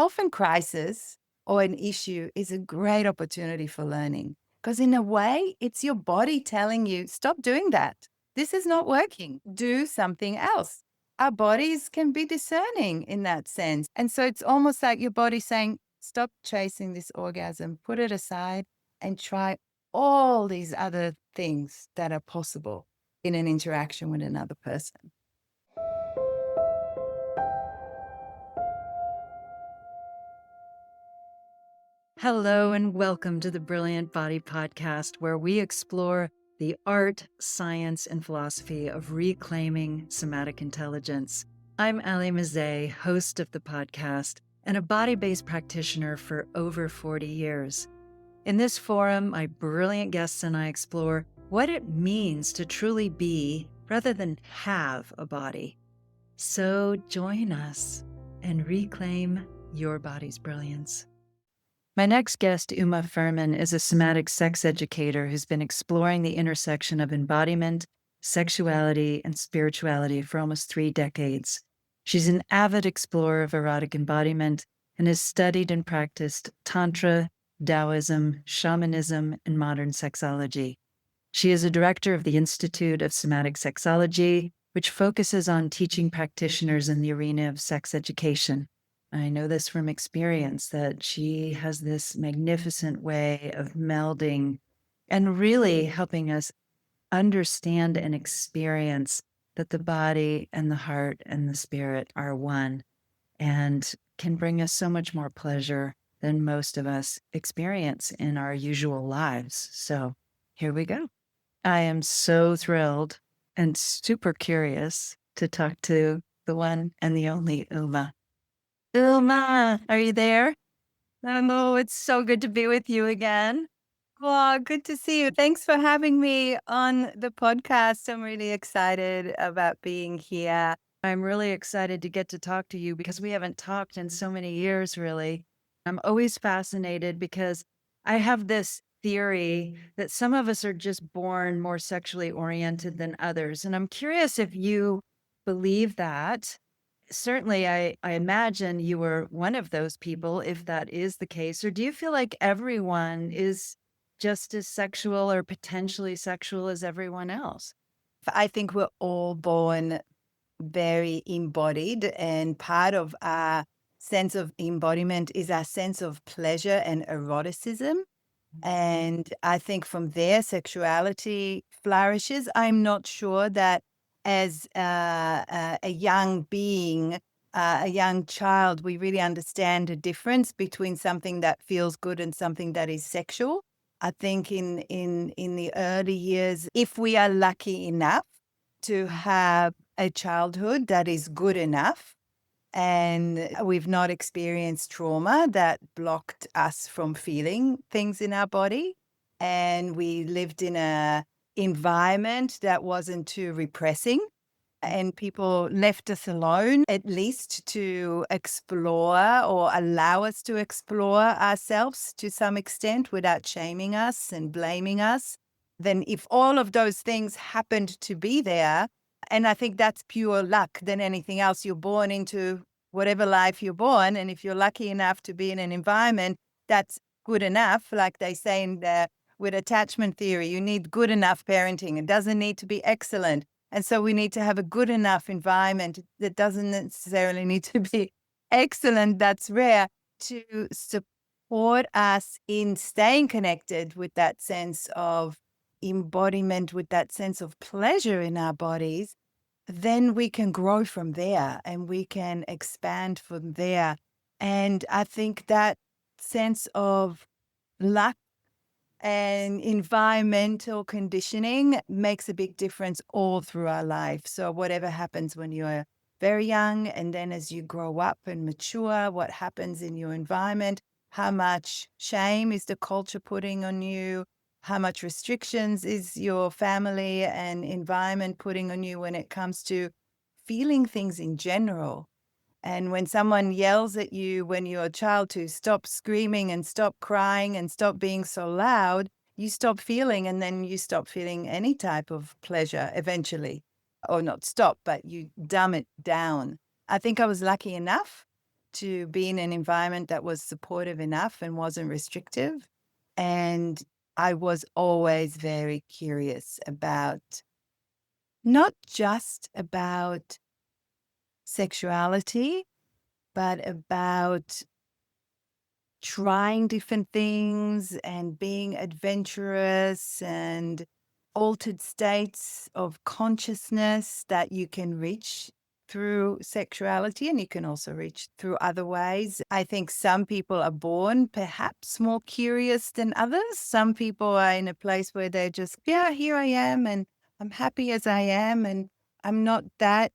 often crisis or an issue is a great opportunity for learning because, in a way, it's your body telling you, stop doing that. This is not working. Do something else. Our bodies can be discerning in that sense. And so it's almost like your body saying, stop chasing this orgasm, put it aside, and try all these other things that are possible in an interaction with another person. Hello, and welcome to the Brilliant Body Podcast, where we explore the art, science, and philosophy of reclaiming somatic intelligence. I'm Mezey, host of the podcast, and a body-based practitioner for over 40 years. In this forum, my brilliant guests and I explore what it means to truly be rather than have a body. So join us and reclaim your body's brilliance. My next guest, Uma Furman, is a somatic sex educator who's been exploring the intersection of embodiment, sexuality, and spirituality for almost 3 decades. She's an avid explorer of erotic embodiment and has studied and practiced Tantra, Taoism, shamanism, and modern sexology. She is a director of the Institute of Somatic Sexology, which focuses on teaching practitioners in the arena of sex education. I know this from experience that she has this magnificent way of melding and really helping us understand and experience that the body and the heart and the spirit are one and can bring us so much more pleasure than most of us experience in our usual lives. So here we go. I am so thrilled and super curious to talk to the one and the only Uma. Uma, are you there? Oh, it's so good to be with you again. Well, good to see you. Thanks for having me on the podcast. I'm really excited about being here. I'm really excited to get to talk to you because we haven't talked in so many years, really. I'm always fascinated because I have this theory that some of us are just born more sexually oriented than others. And I'm curious if you believe that. Certainly, I imagine you were one of those people, if that is the case. Or do you feel like everyone is just as sexual or potentially sexual as everyone else? I think we're all born very embodied, and part of our sense of embodiment is our sense of pleasure and eroticism. And I think from there, sexuality flourishes. I'm not sure that as a young being, a young child, we really understand the difference between something that feels good and something that is sexual. I think in the early years, if we are lucky enough to have a childhood that is good enough, and we've not experienced trauma that blocked us from feeling things in our body, and we lived in a environment that wasn't too repressing, and people left us alone at least to explore or allow us to explore ourselves to some extent without shaming us and blaming us. Then if all of those things happened to be there, and I think that's pure luck than anything else. You're born into whatever life you're born. And if you're lucky enough to be in an environment that's good enough, like they say with attachment theory, you need good enough parenting. It doesn't need to be excellent. And so we need to have a good enough environment that doesn't necessarily need to be excellent. That's rare, to support us in staying connected with that sense of embodiment, with that sense of pleasure in our bodies. Then we can grow from there and we can expand from there. And I think that sense of luck and environmental conditioning makes a big difference all through our life. So whatever happens when you're very young, and then as you grow up and mature, what happens in your environment, how much shame is the culture putting on you, how much restrictions is your family and environment putting on you when it comes to feeling things in general. And when someone yells at you when you're a child to stop screaming and stop crying and stop being so loud, you stop feeling, and then you stop feeling any type of pleasure eventually. Or not stop, but you dumb it down. I think I was lucky enough to be in an environment that was supportive enough and wasn't restrictive. And I was always very curious about not just about sexuality, but about trying different things and being adventurous and altered states of consciousness that you can reach through sexuality, and you can also reach through other ways. I think some people are born perhaps more curious than others. Some people are in a place where they're just, yeah, here I am and I'm happy as I am, and I'm not that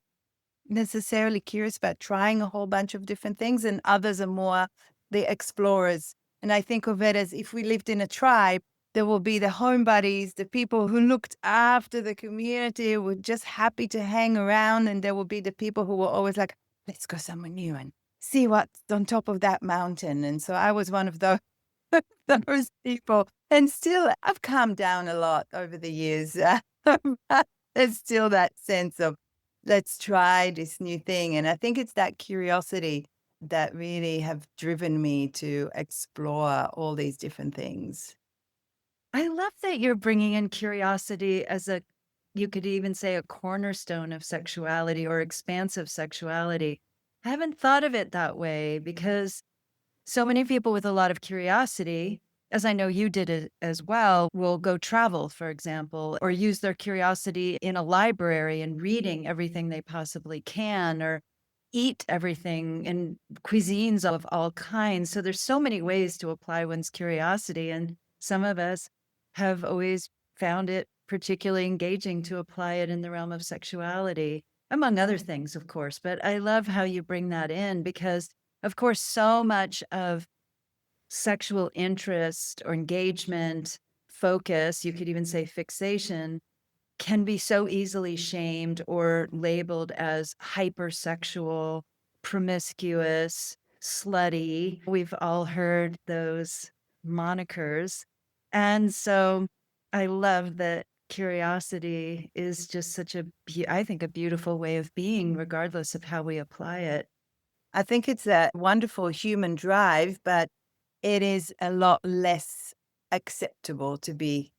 necessarily curious about trying a whole bunch of different things, and others are more the explorers. And I think of it as if we lived in a tribe, there will be the home buddies, the people who looked after the community, were just happy to hang around, and there will be the people who were always like, let's go somewhere new and see what's on top of that mountain. And so I was one of those those people. And still, I've calmed down a lot over the years. There's still that sense of, let's try this new thing. And I think it's that curiosity that really have driven me to explore all these different things. I love that you're bringing in curiosity as a, you could even say, a cornerstone of sexuality or expansive sexuality. I haven't thought of it that way because so many people with a lot of curiosity, as I know you did it as well, will go travel, for example, or use their curiosity in a library and reading everything they possibly can, or eat everything in cuisines of all kinds. So there's so many ways to apply one's curiosity. And some of us have always found it particularly engaging to apply it in the realm of sexuality, among other things, of course. But I love how you bring that in because, of course, so much of sexual interest or engagement, focus, you could even say fixation, can be so easily shamed or labeled as hypersexual, promiscuous, slutty. We've all heard those monikers. And so I love that curiosity is just such a, I think, a beautiful way of being, regardless of how we apply it. I think it's a wonderful human drive, but it is a lot less acceptable to be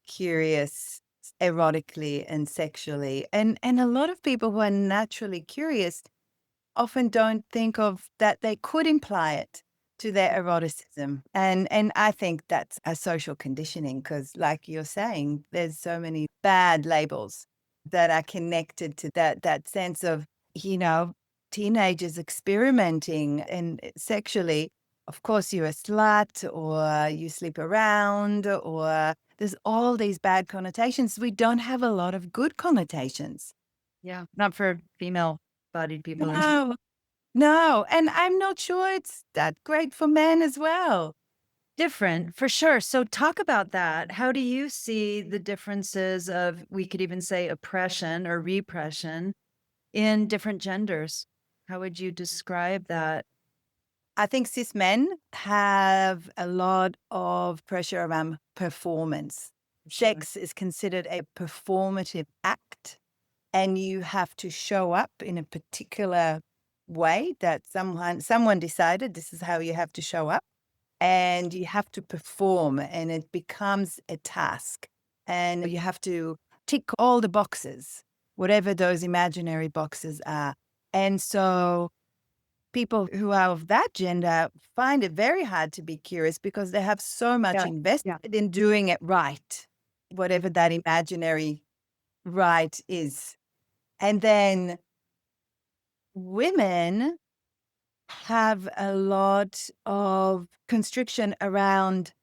curious erotically and sexually. And a lot of people who are naturally curious often don't think of that they could imply it to their eroticism. And I think that's a social conditioning because, like you're saying, there's so many bad labels that are connected to that sense of, you know, teenagers experimenting and sexually. Of course, you're a slut or you sleep around, or there's all these bad connotations. We don't have a lot of good connotations. Yeah. Not for female bodied people. No, no, and I'm not sure it's that great for men as well. Different, for sure. So talk about that. How do you see the differences of, we could even say, oppression or repression in different genders? How would you describe that? I think cis men have a lot of pressure around performance. Sure. Sex is considered a performative act, and you have to show up in a particular way that someone decided this is how you have to show up, and you have to perform, and it becomes a task, and you have to tick all the boxes, whatever those imaginary boxes are. And so people who are of that gender find it very hard to be curious because they have so much Yeah. invested Yeah. in doing it right, whatever that imaginary right is. And then women have a lot of constriction around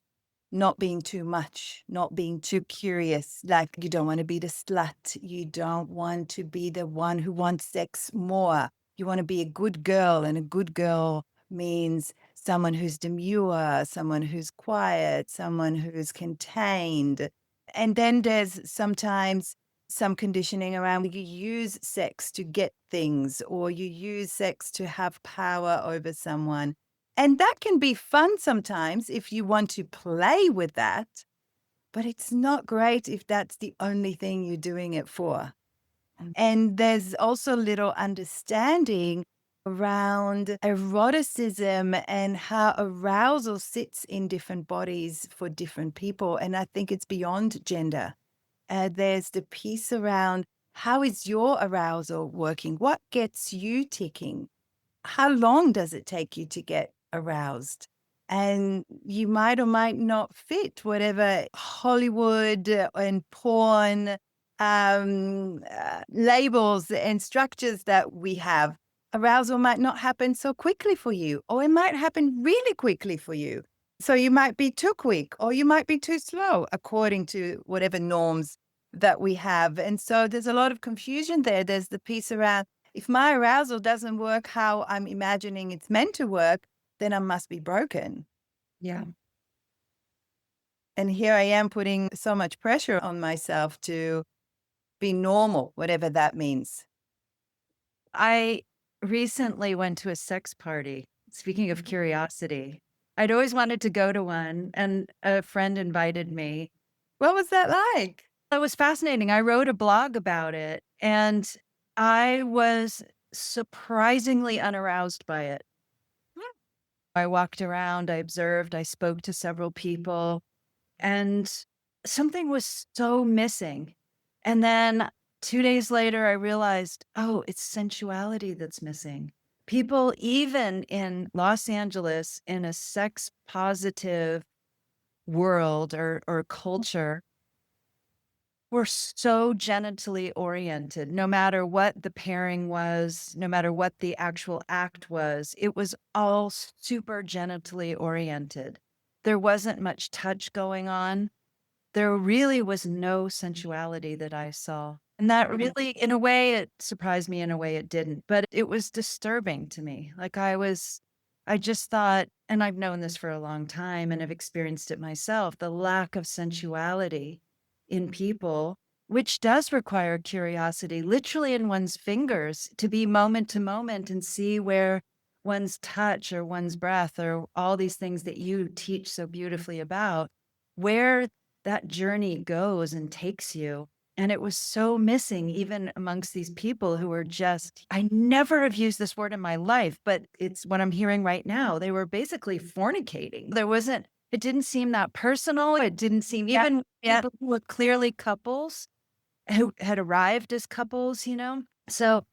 not being too much, not being too curious. Like, you don't want to be the slut. You don't want to be the one who wants sex more. You want to be a good girl. And a good girl means someone who's demure, someone who's quiet, someone who's contained. And then there's sometimes some conditioning around, you use sex to get things, or you use sex to have power over someone. And that can be fun sometimes if you want to play with that, but it's not great if that's the only thing you're doing it for. And there's also little understanding around eroticism and how arousal sits in different bodies for different people. And I think it's beyond gender. There's the piece around how is your arousal working? What gets you ticking? How long does it take you to get aroused? And you might or might not fit whatever Hollywood and porn labels and structures that we have. Arousal might not happen so quickly for you, or it might happen really quickly for you. So you might be too quick or you might be too slow according to whatever norms that we have. And so there's a lot of confusion there. There's the piece around if my arousal doesn't work how I'm imagining it's meant to work, then I must be broken. Yeah. And here I am putting so much pressure on myself to be normal, whatever that means. I recently went to a sex party. Speaking of curiosity, I'd always wanted to go to one, and a friend invited me. What was that like? It was fascinating. I wrote a blog about it, and I was surprisingly unaroused by it. I walked around, I observed, I spoke to several people, and something was so missing. And then 2 days later, I realized, oh, it's sensuality that's missing. People, even in Los Angeles, in a sex positive world or culture, were so genitally oriented. No matter what the pairing was, no matter what the actual act was, it was all super genitally oriented. There wasn't much touch going on. There really was no sensuality that I saw. And that really, in a way, it surprised me, in a way it didn't, but it was disturbing to me. Like I just thought, and I've known this for a long time and have experienced it myself, the lack of sensuality in people, which does require curiosity, literally in one's fingers, to be moment to moment and see where one's touch or one's breath or all these things that you teach so beautifully about, where that journey goes and takes you. And it was so missing, even amongst these people who were just, I never have used this word in my life, but it's what I'm hearing right now. They were basically fornicating. It didn't seem that personal. It didn't seem, even people who were clearly couples who had arrived as couples, you know? So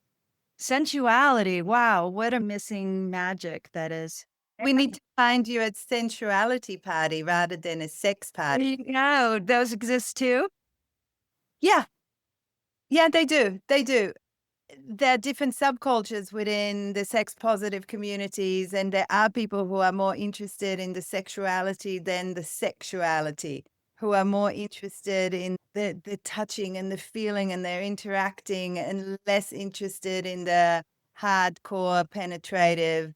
sensuality, wow, what a missing magic that is. We need to find you a sensuality party rather than a sex party. You know, those exist too. Yeah. Yeah, they do. They do. There are different subcultures within the sex positive communities, and there are people who are more interested in the sexuality than the sexuality, who are more interested in the touching and the feeling, and they're interacting, and less interested in the hardcore penetrative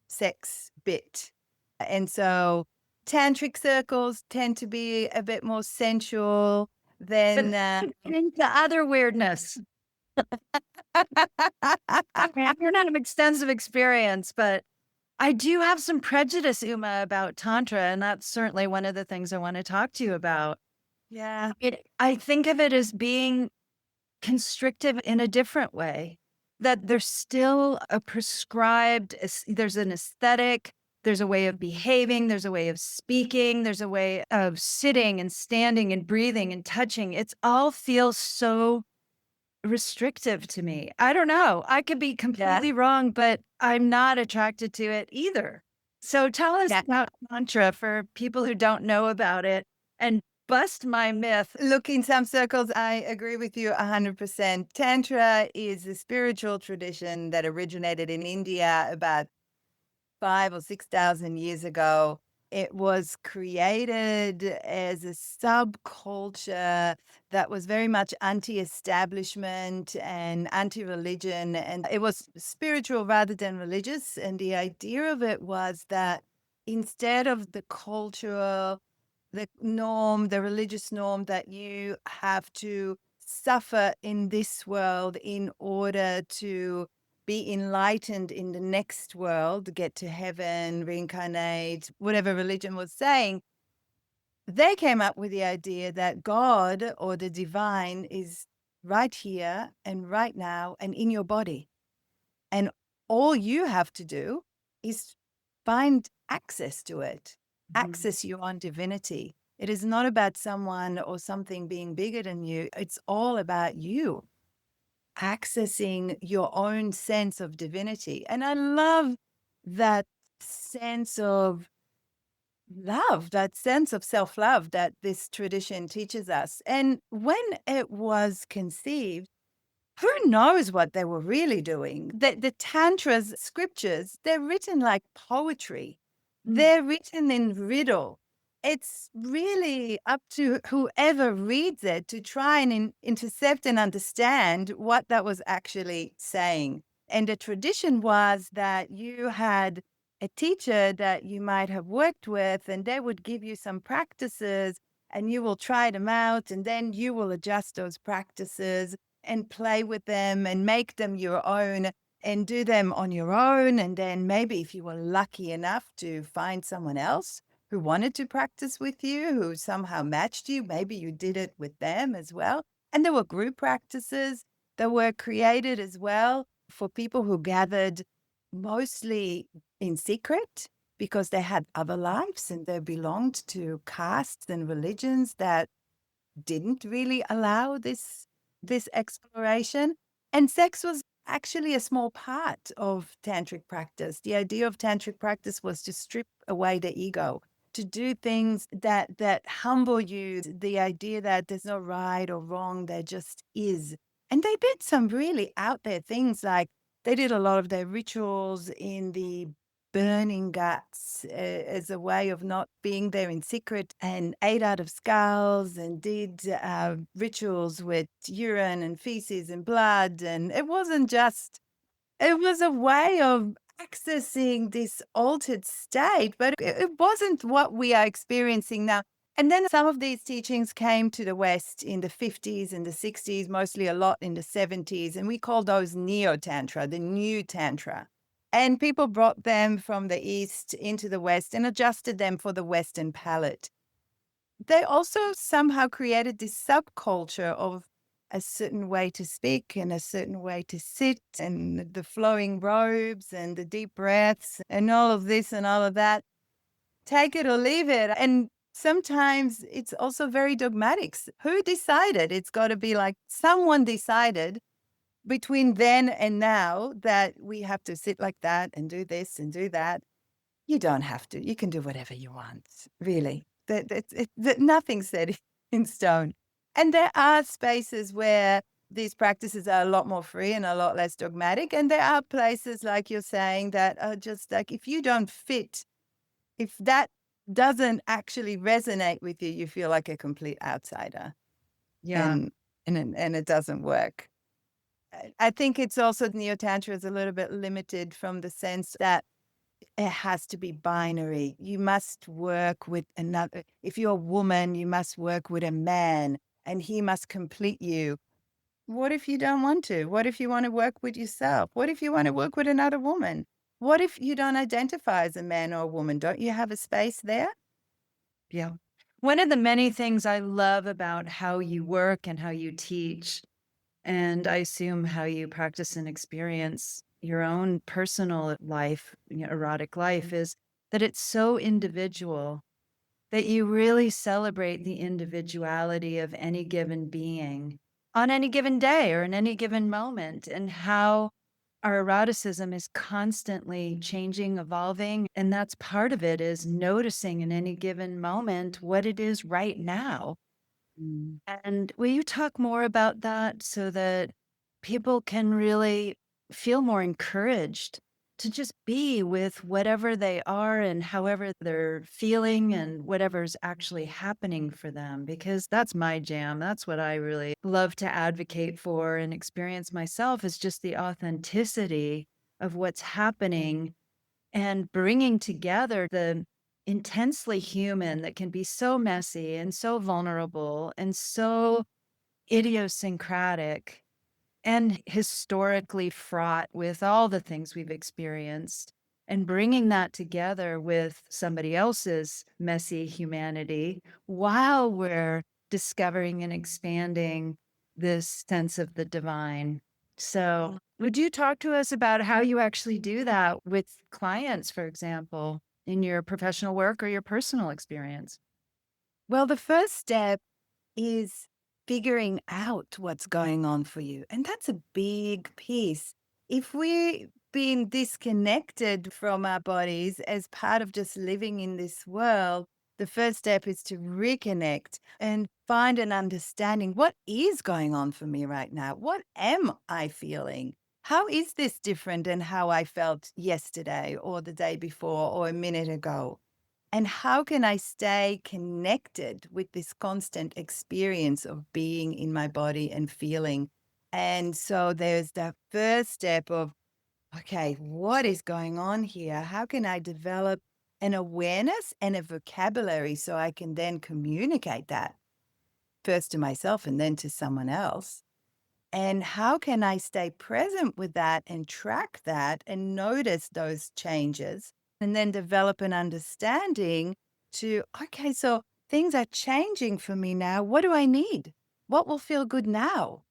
sex bit. And so tantric circles tend to be a bit more sensual than Into other weirdness. I don't have extensive experience, but I do have some prejudice, Uma, about Tantra. And that's certainly one of the things I want to talk to you about. yeah. I think of it as being constrictive in a different way, that there's still a prescribed, there's an aesthetic, there's a way of behaving, there's a way of speaking, there's a way of sitting and standing and breathing and touching. It's all feels so restrictive to me. I don't know. I could be completely wrong, but I'm not attracted to it either. So tell us about Tantra for people who don't know about it and bust my myth. Look, in some circles, I agree with you 100%. Tantra is a spiritual tradition that originated in India about 5 or 6,000 years ago. It was created as a subculture that was very much anti-establishment and anti-religion, and it was spiritual rather than religious. And the idea of it was that instead of the cultural, the norm, the religious norm that you have to suffer in this world in order to be enlightened in the next world, get to heaven, reincarnate, whatever religion was saying, they came up with the idea that God or the divine is right here and right now and in your body. And all you have to do is find access to it, Mhm. access your own divinity. It is not about someone or something being bigger than you. It's all about you accessing your own sense of divinity. And I love that sense of love, that sense of self love that this tradition teaches us. And when it was conceived, who knows what they were really doing? The Tantra's scriptures, they're written like poetry. Mm. They're written in riddle. It's really up to whoever reads it to try and intercept and understand what that was actually saying. And the tradition was that you had a teacher that you might have worked with, and they would give you some practices, and you will try them out, and then you will adjust those practices and play with them and make them your own and do them on your own. And then maybe if you were lucky enough to find someone else who wanted to practice with you, who somehow matched you, maybe you did it with them as well. And there were group practices that were created as well for people who gathered mostly in secret because they had other lives and they belonged to castes and religions that didn't really allow this exploration. And sex was actually a small part of tantric practice. The idea of tantric practice was to strip away the ego, to do things that humble you, the idea that there's no right or wrong, there just is. And they did some really out there things, like they did a lot of their rituals in the burning guts as a way of not being there in secret, and ate out of skulls and did rituals with urine and feces and blood. And it wasn't just, it was a way of accessing this altered state, but it wasn't what we are experiencing now. And then some of these teachings came to the West in the 50s and the 60s, mostly a lot in the 70s. And we call those Neo Tantra, the new Tantra. And people brought them from the East into the West and adjusted them for the Western palate. They also somehow created this subculture of a certain way to speak and a certain way to sit, and the flowing robes and the deep breaths and all of this and all of that. Take it or leave it. And sometimes it's also very dogmatic. Who decided? It's got to be like someone decided between then and now that we have to sit like that and do this and do that. You don't have to. You can do whatever you want, really. That nothing's set in stone. And there are spaces where these practices are a lot more free and a lot less dogmatic. And there are places, like you're saying, that are just like, if you don't fit, if that doesn't actually resonate with you, you feel like a complete outsider, Yeah. and it doesn't work. I think it's also Neo Tantra is a little bit limited from the sense that it has to be binary. You must work with another. If you're a woman, you must work with a man and he must complete you. What if you don't want to? What if you want to work with yourself? What if you want to work with another woman? What if you don't identify as a man or a woman? Don't you have a space there? Yeah. One of the many things I love about how you work and how you teach, and I assume how you practice and experience your own personal life, erotic life, is that it's so individual, that you really celebrate the individuality of any given being on any given day or in any given moment, and how our eroticism is constantly changing, evolving. And that's part of it, is noticing in any given moment what it is right now. Mm. And will you talk more about that so that people can really feel more encouraged to just be with whatever they are and however they're feeling and whatever's actually happening for them? Because that's my jam. That's what I really love to advocate for and experience myself, is just the authenticity of what's happening and bringing together the intensely human that can be so messy and so vulnerable and so idiosyncratic and historically fraught with all the things we've experienced, and bringing that together with somebody else's messy humanity while we're discovering and expanding this sense of the divine. So, would you talk to us about how you actually do that with clients, for example, in your professional work or your personal experience? Well, the first step is figuring out what's going on for you. And that's a big piece. If we've been disconnected from our bodies as part of just living in this world, the first step is to reconnect and find an understanding. What is going on for me right now? What am I feeling? How is this different than how I felt yesterday or the day before or a minute ago? And how can I stay connected with this constant experience of being in my body and feeling? And so there's that first step of, okay, what is going on here? How can I develop an awareness and a vocabulary so I can then communicate that first to myself and then to someone else? And how can I stay present with that and track that and notice those changes and then develop an understanding to, okay, so things are changing for me now. What do I need? What will feel good now?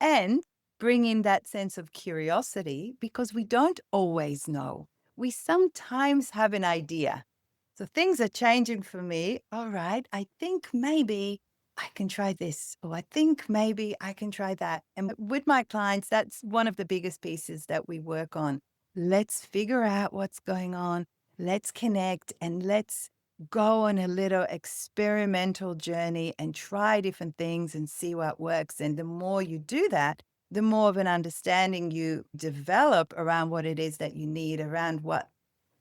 And bring in that sense of curiosity because we don't always know. We sometimes have an idea. So things are changing for me. All right, I think maybe I can try this, or I think maybe I can try that. And with my clients, that's one of the biggest pieces that we work on. Let's figure out what's going on. Let's connect and let's go on a little experimental journey and try different things and see what works. And the more you do that, the more of an understanding you develop around what it is that you need, around what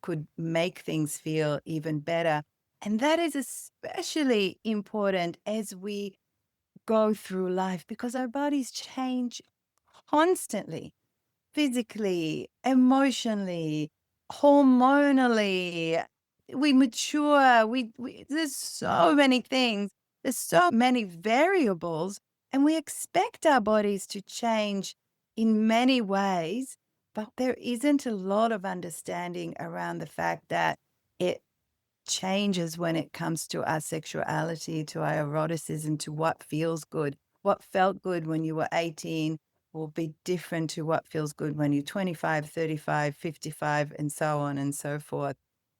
could make things feel even better. And that is especially important as we go through life because our bodies change constantly, physically, emotionally, hormonally. We mature. There's so many things. There's so many variables, and we expect our bodies to change in many ways, but there isn't a lot of understanding around the fact that it changes when it comes to our sexuality, to our eroticism, to what feels good. What felt good when you were 18 will be different to what feels good when you're 25, 35, 55, and so on and so forth.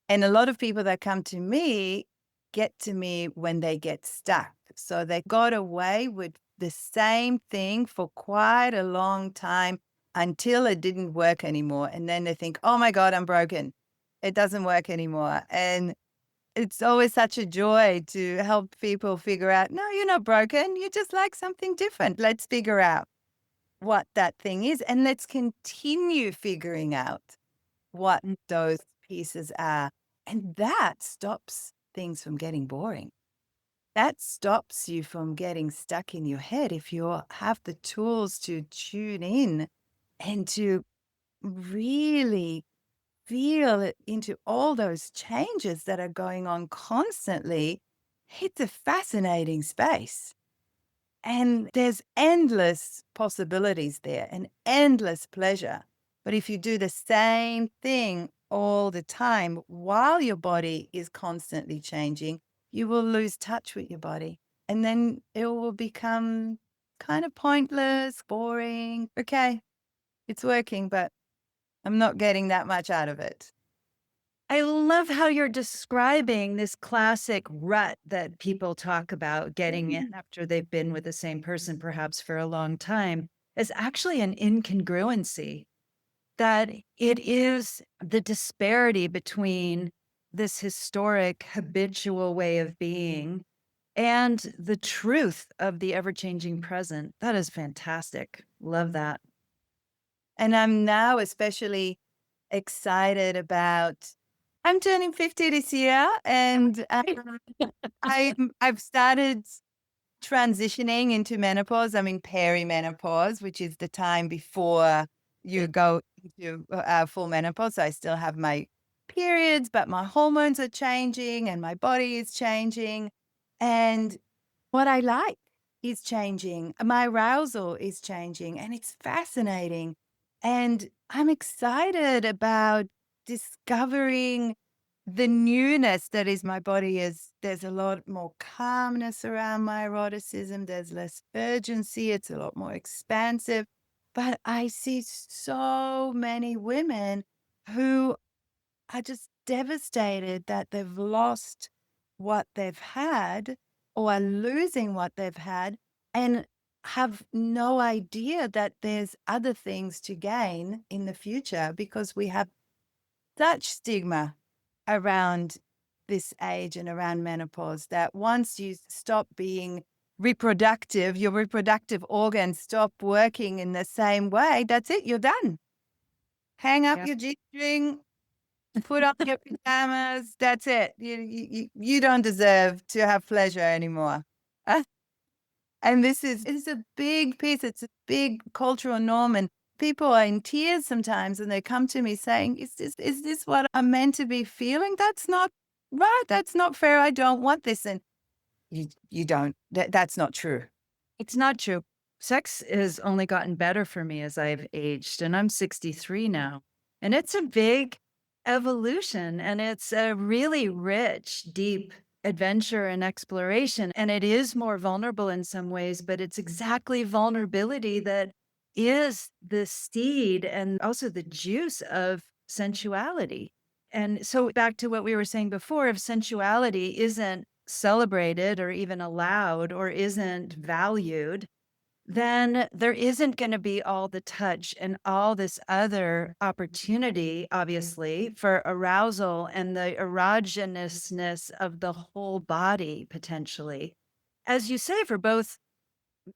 And a lot of people that come to me get to me when they get stuck. So they got away with the same thing for quite a long time until it didn't work anymore. And then they think, oh my God, I'm broken. It doesn't work anymore. And it's always such a joy to help people figure out, no, you're not broken. You just like something different. Let's figure out what that thing is and let's continue figuring out what Mm. those pieces are. And that stops things from getting boring. That stops you from getting stuck in your head if you have the tools to tune in and to really feel it into all those changes that are going on constantly. It's a fascinating space. And there's endless possibilities there and endless pleasure. But if you do the same thing all the time while your body is constantly changing, you will lose touch with your body. And then it will become kind of pointless, boring. Okay, it's working, but I'm not getting that much out of it. I love how you're describing this classic rut that people talk about getting in after they've been with the same person, perhaps for a long time, as actually an incongruency. That it is the disparity between this historic habitual way of being and the truth of the ever changing present. That is fantastic. Love that. And I'm now especially excited about I'm turning 50 this year, and I've started transitioning into menopause. I'm in perimenopause, which is the time before you go into full menopause. So I still have my periods, but my hormones are changing and my body is changing. And what I like is changing. My arousal is changing, and it's fascinating. And I'm excited about discovering the newness that is my body. Is there's a lot more calmness around my eroticism. There's less urgency. It's a lot more expansive. But I see so many women who are just devastated that they've lost what they've had or are losing what they've had and have no idea that there's other things to gain in the future because we have such stigma around this age and around menopause that once you stop being reproductive, your reproductive organs stop working in the same way, that's it, you're done. Hang up Yeah. your G-string, put on your pajamas, that's it. You don't deserve to have pleasure anymore. Uh, and this is it's a big piece, it's a big cultural norm, and people are in tears sometimes, and they come to me saying, "Is this what I'm meant to be feeling? That's not right, that's not fair, I don't want this." And you don't. That's not true. It's not true. Sex has only gotten better for me as I've aged, and I'm 63 now. And it's a big evolution, and it's a really rich, deep adventure and exploration. And it is more vulnerable in some ways, but it's exactly vulnerability that is the seed and also the juice of sensuality. And so, back to what we were saying before, if sensuality isn't celebrated or even allowed or isn't valued, then there isn't going to be all the touch and all this other opportunity, obviously, for arousal and the erogeneousness of the whole body potentially. As you say, for both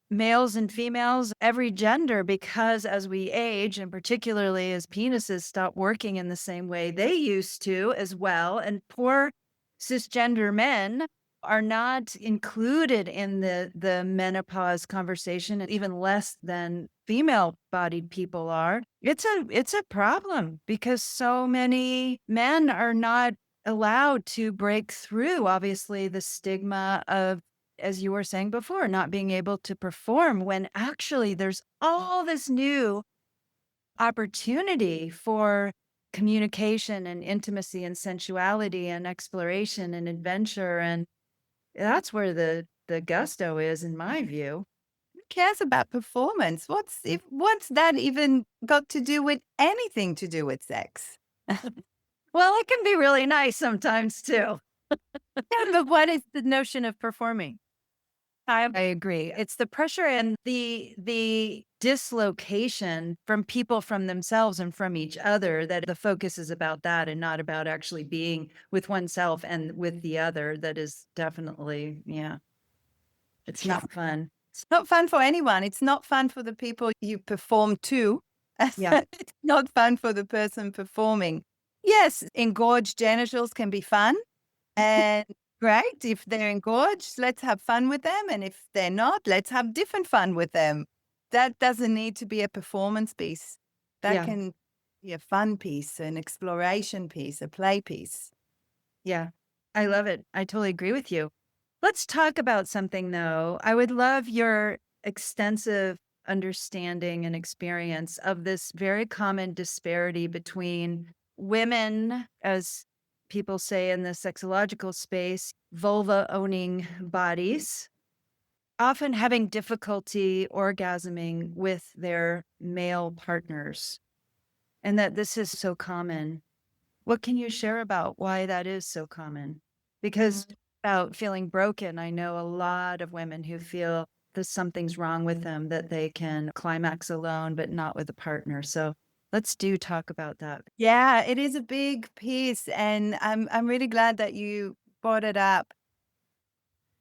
males and females, every gender, because as we age, and particularly as penises stop working in the same way they used to as well, and poor cisgender men are not included in the menopause conversation, and even less than female-bodied people are. It's a problem because so many men are not allowed to break through, obviously, the stigma of, as you were saying before, not being able to perform when actually there's all this new opportunity for communication and intimacy and sensuality and exploration and adventure. And that's where the gusto is, in my view. Who cares about performance? What's that even got to do with anything to do with sex? Well, it can be really nice sometimes too. Yeah, but what is the notion of performing? I agree. It's the pressure and the dislocation from people, from themselves, and from each other, that the focus is about that and not about actually being with oneself and with the other. That is definitely, yeah, it's not fun. It's not fun for anyone. It's not fun for the people you perform to. Yeah. It's not fun for the person performing. Yes, engorged genitals can be fun and great. If they're engorged, let's have fun with them. And if they're not, let's have different fun with them. That doesn't need to be a performance piece. That Yeah. can be a fun piece, an exploration piece, a play piece. Yeah. I love it. I totally agree with you. Let's talk about something though. I would love your extensive understanding and experience of this very common disparity between women, as people say in the sexological space, vulva owning bodies, often having difficulty orgasming with their male partners, and that this is so common. What can you share about why that is so common? Because about feeling broken, I know a lot of women who feel that something's wrong with them, that they can climax alone, but not with a partner. So let's talk about that. Yeah, it is a big piece, and I'm really glad that you brought it up.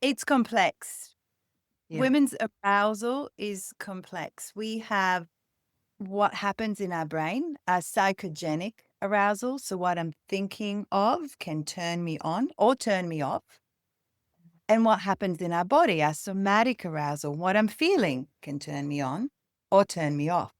It's complex. Yeah. Women's arousal is complex. We have what happens in our brain, our psychogenic arousal. So, what I'm thinking of can turn me on or turn me off. And what happens in our body, our somatic arousal, what I'm feeling can turn me on or turn me off.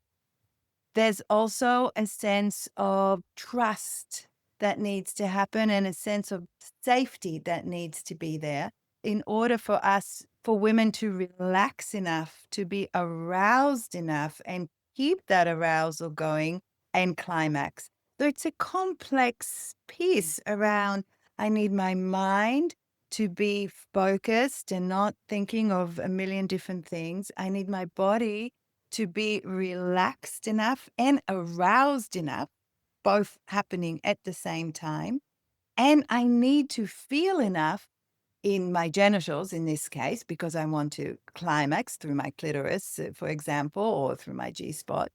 There's also a sense of trust that needs to happen and a sense of safety that needs to be there in order for us, for women to relax enough, to be aroused enough and keep that arousal going and climax. So it's a complex piece around I need my mind to be focused and not thinking of a million different things. I need my body to be relaxed enough and aroused enough, both happening at the same time. And I need to feel enough in my genitals, in this case, because I want to climax through my clitoris, for example, or through my G-spot.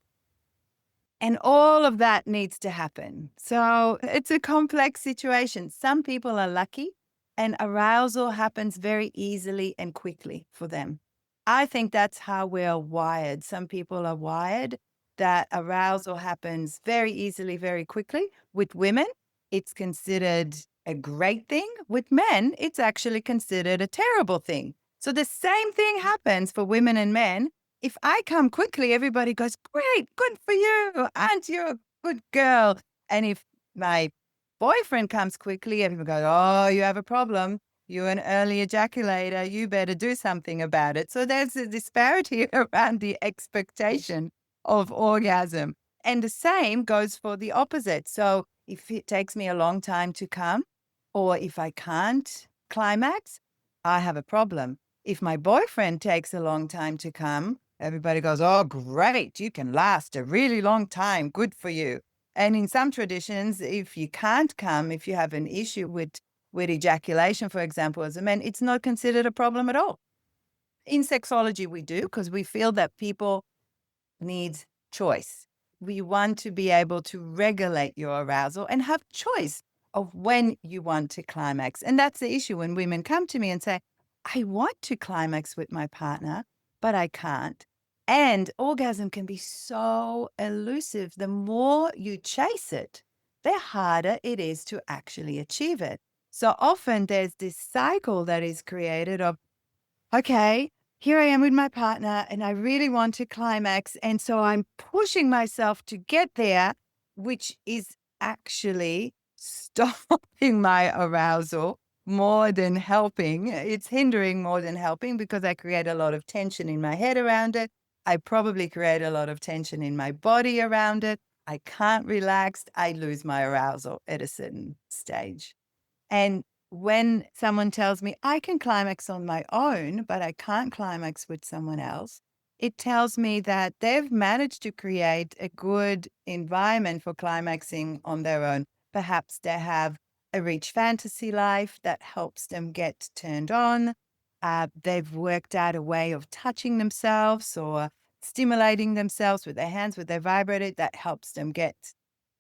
And all of that needs to happen. So it's a complex situation. Some people are lucky and arousal happens very easily and quickly for them. I think that's how we're wired. Some people are wired that arousal happens very easily, very quickly. With women, it's considered a great thing. With men, it's actually considered a terrible thing. So the same thing happens for women and men. If I come quickly, everybody goes, great, good for you, and you're a good girl. And if my boyfriend comes quickly, everyone goes, oh, you have a problem. You're an early ejaculator. You better do something about it. So there's a disparity around the expectation of orgasm. And the same goes for the opposite. So if it takes me a long time to come, or if I can't climax, I have a problem. If my boyfriend takes a long time to come, everybody goes, oh, great, you can last a really long time. Good for you. And in some traditions, if you can't come, if you have an issue with ejaculation, for example, as a man, it's not considered a problem at all. In sexology, we do, because we feel that people need choice. We want to be able to regulate your arousal and have choice of when you want to climax. And that's the issue when women come to me and say, I want to climax with my partner, but I can't. And orgasm can be so elusive. The more you chase it, the harder it is to actually achieve it. So often there's this cycle that is created of, okay, here I am with my partner and I really want to climax. And so I'm pushing myself to get there, which is actually stopping my arousal more than helping. It's hindering more than helping because I create a lot of tension in my head around it. I probably create a lot of tension in my body around it. I can't relax. I lose my arousal at a certain stage. And when someone tells me I can climax on my own, but I can't climax with someone else, it tells me that they've managed to create a good environment for climaxing on their own. Perhaps they have a rich fantasy life that helps them get turned on. They've worked out a way of touching themselves or stimulating themselves with their hands, with their vibrator, that helps them get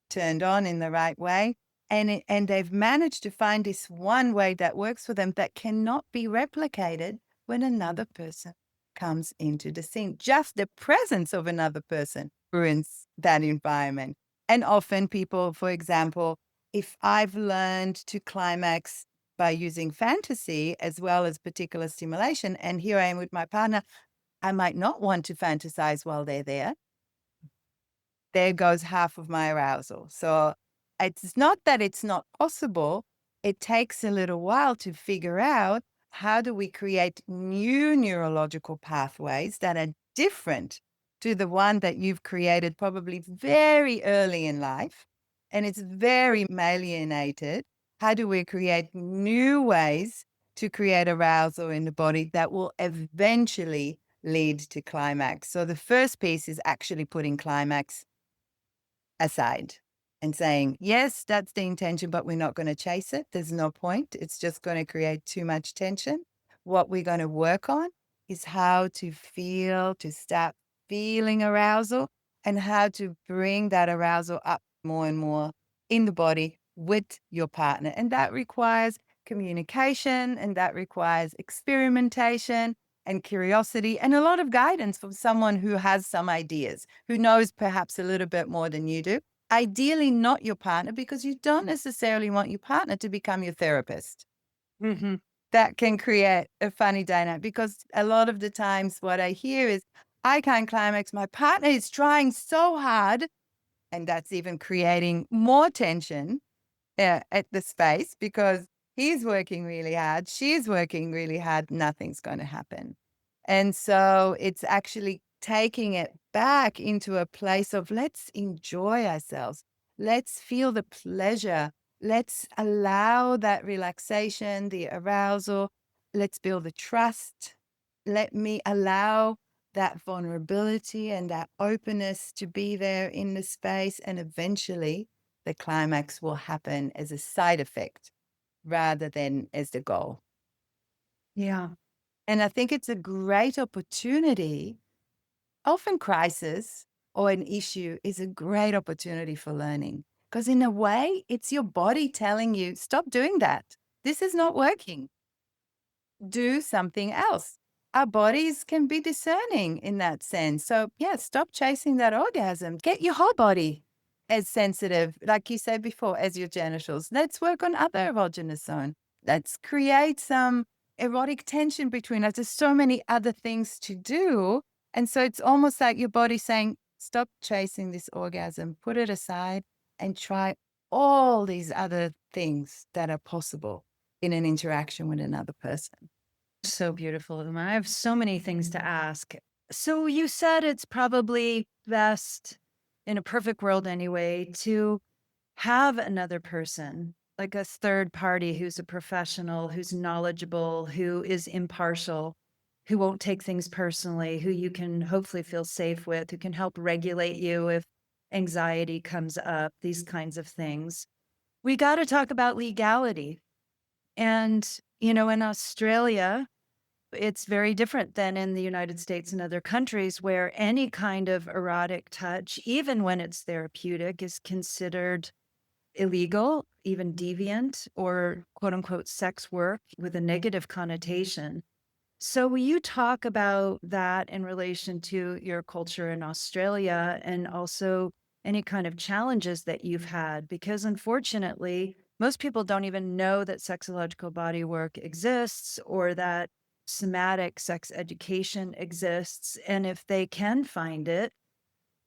turned on in the right way. And they've managed to find this one way that works for them that cannot be replicated when another person comes into the scene. Just the presence of another person ruins that environment. And often people, for example, if I've learned to climax by using fantasy as well as particular stimulation, and here I am with my partner, I might not want to fantasize while they're there. There goes half of my arousal. So it's not that it's not possible. It takes a little while to figure out how do we create new neurological pathways that are different to the one that you've created probably very early in life. And it's very malleated. How do we create new ways to create arousal in the body that will eventually lead to climax? So the first piece is actually putting climax aside and saying, yes, that's the intention, but we're not going to chase it. There's no point. It's just going to create too much tension. What we're going to work on is how to feel, to start feeling arousal and how to bring that arousal up more and more in the body with your partner. And that requires communication and that requires experimentation and curiosity and a lot of guidance from someone who has some ideas, who knows perhaps a little bit more than you do. Ideally, not your partner, because you don't necessarily want your partner to become your therapist. Mm-hmm. That can create a funny dynamic because a lot of the times what I hear is, I can't climax. My partner is trying so hard. And that's even creating more tension at the space because he's working really hard. She's working really hard. Nothing's going to happen. And so it's actually taking it back into a place of let's enjoy ourselves. Let's feel the pleasure. Let's allow that relaxation, the arousal. Let's build the trust. Let me allow that vulnerability and that openness to be there in the space. And eventually the climax will happen as a side effect rather than as the goal. Yeah. And I think it's a great opportunity. Often crisis or an issue is a great opportunity for learning, because in a way, it's your body telling you, stop doing that. This is not working. Do something else. Our bodies can be discerning in that sense. So, yeah, stop chasing that orgasm. Get your whole body as sensitive, like you said before, as your genitals. Let's work on other erogenous zone. Let's create some erotic tension between us. There's so many other things to do. And so it's almost like your body saying, stop chasing this orgasm, put it aside, and try all these other things that are possible in an interaction with another person. So beautiful, Uma. I have so many things to ask. So you said it's probably best, in a perfect world anyway, to have another person, like a third party who's a professional, who's knowledgeable, who is impartial, who won't take things personally, who you can hopefully feel safe with, who can help regulate you if anxiety comes up, these kinds of things. We got to talk about legality. And, in Australia, it's very different than in the United States and other countries where any kind of erotic touch, even when it's therapeutic, is considered illegal, even deviant, or quote unquote sex work with a negative connotation. So, will you talk about that in relation to your culture in Australia and also any kind of challenges that you've had? Because unfortunately, most people don't even know that sexological body work exists or that somatic sex education exists. And if they can find it,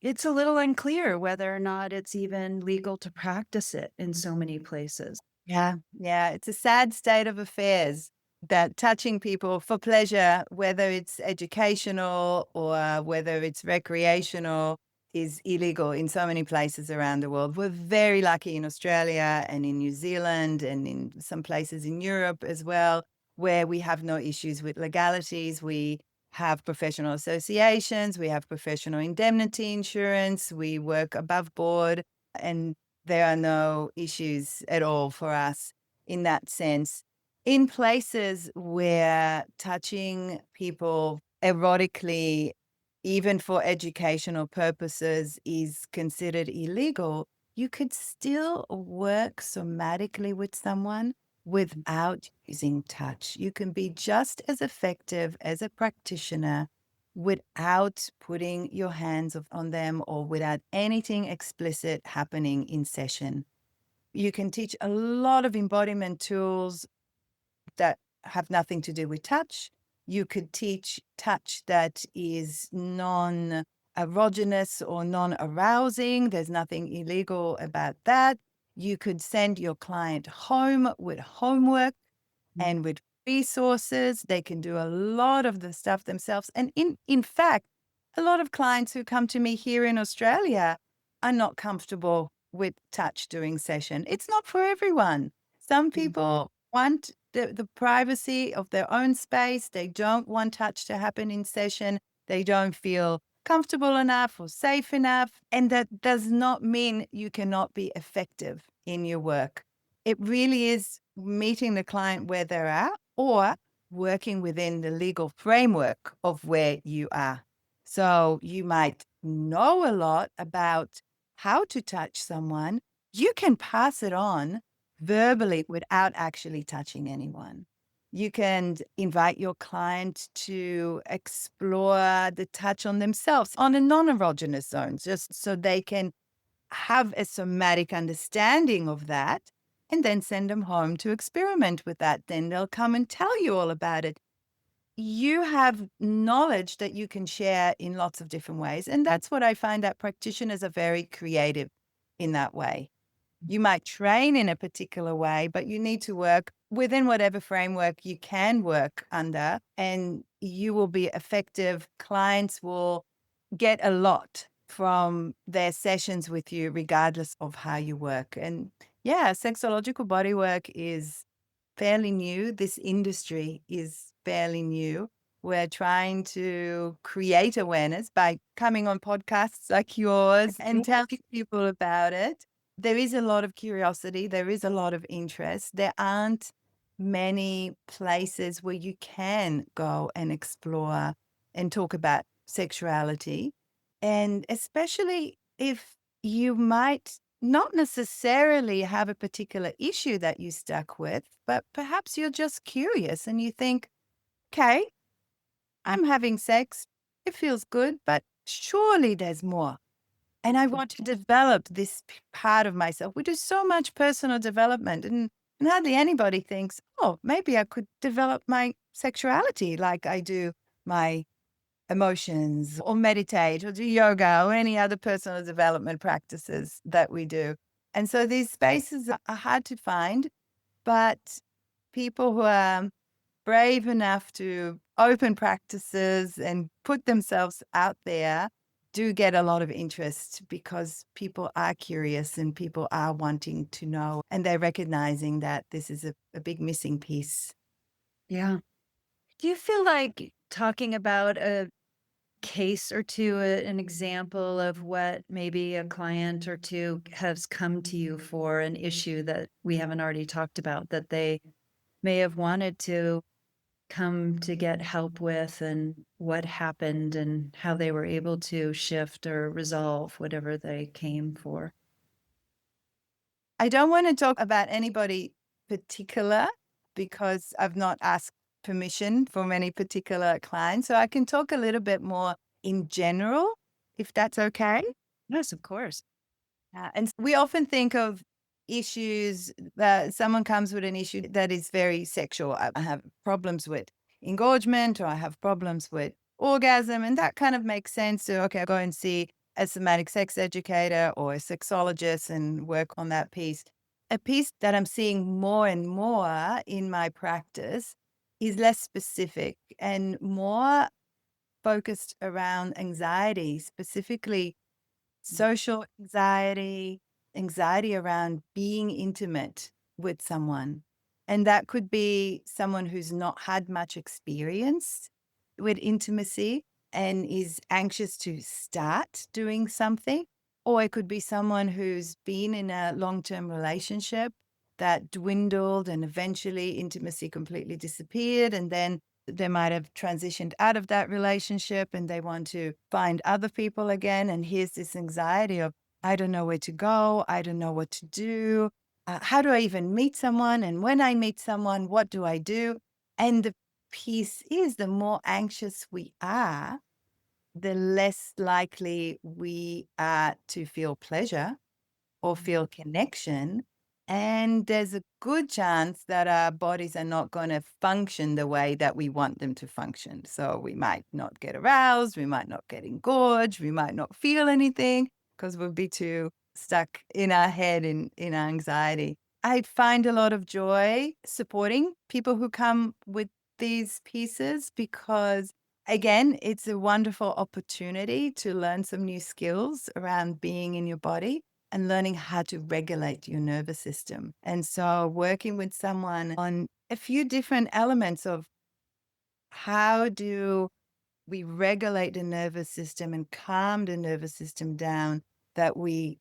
it's a little unclear whether or not it's even legal to practice it in so many places. Yeah, yeah. It's a sad state of affairs that touching people for pleasure, whether it's educational or whether it's recreational, is illegal in so many places around the world. We're very lucky in Australia and in New Zealand and in some places in Europe as well, where we have no issues with legalities. We have professional associations, we have professional indemnity insurance, we work above board. And there are no issues at all for us in that sense. In places where touching people erotically, even for educational purposes, is considered illegal, you could still work somatically with someone without using touch. You can be just as effective as a practitioner without putting your hands on them or without anything explicit happening in session. You can teach a lot of embodiment tools that have nothing to do with touch. You could teach touch that is non erogenous or non arousing. There's nothing illegal about that. You could send your client home with homework and with resources. They can do a lot of the stuff themselves. And in fact, a lot of clients who come to me here in Australia are not comfortable with touch during session. It's not for everyone. Some people want the privacy of their own space. They don't want touch to happen in session. They don't feel comfortable enough or safe enough. And that does not mean you cannot be effective in your work. It really is meeting the client where they're at or working within the legal framework of where you are. So you might know a lot about how to touch someone. You can pass it on verbally without actually touching anyone. You can invite your client to explore the touch on themselves on a non-erogenous zone, just so they can have a somatic understanding of that and then send them home to experiment with that. Then they'll come and tell you all about it. You have knowledge that you can share in lots of different ways. And that's what I find, that practitioners are very creative in that way. You might train in a particular way, but you need to work within whatever framework you can work under, and you will be effective. Clients will get a lot from their sessions with you, regardless of how you work. And yeah, sexological bodywork is fairly new. This industry is fairly new. We're trying to create awareness by coming on podcasts like yours and telling people about it. There is a lot of curiosity. There is a lot of interest. There aren't many places where you can go and explore and talk about sexuality. And especially if you might not necessarily have a particular issue that you stuck with, but perhaps you're just curious and you think, okay, I'm having sex. It feels good, but surely there's more. And I want to develop this part of myself. We do so much personal development, and hardly anybody thinks, oh, maybe I could develop my sexuality like I do my emotions or meditate or do yoga or any other personal development practices that we do. And so these spaces are hard to find, but people who are brave enough to open practices and put themselves out there do get a lot of interest because people are curious and people are wanting to know and they're recognizing that this is a big missing piece. Yeah. Do you feel like talking about a case or two, an example of what maybe a client or two has come to you for an issue that we haven't already talked about that they may have wanted to come to get help with, and what happened and how they were able to shift or resolve whatever they came for? I don't want to talk about anybody particular because I've not asked permission from any particular client. So I can talk a little bit more in general, if that's okay. Yes, of course. And we often think of issues that someone comes with an issue that is very sexual. I have problems with engorgement or I have problems with orgasm. And that kind of makes sense to, okay, go and see a somatic sex educator or a sexologist and work on that piece. A piece that I'm seeing more and more in my practice is less specific and more focused around anxiety, specifically social anxiety, anxiety around being intimate with someone. And that could be someone who's not had much experience with intimacy and is anxious to start doing something. Or it could be someone who's been in a long term relationship that dwindled and eventually intimacy completely disappeared. And then they might have transitioned out of that relationship and they want to find other people again. And here's this anxiety of, I don't know where to go. I don't know what to do. How do I even meet someone? And when I meet someone, what do I do? And the piece is the more anxious we are, the less likely we are to feel pleasure or feel connection. And there's a good chance that our bodies are not going to function the way that we want them to function. So we might not get aroused, we might not get engorged, we might not feel anything because we'll be too stuck in our head in our anxiety. I find a lot of joy supporting people who come with these pieces because again, it's a wonderful opportunity to learn some new skills around being in your body and learning how to regulate your nervous system. And so working with someone on a few different elements of how do we regulate the nervous system and calm the nervous system down, that we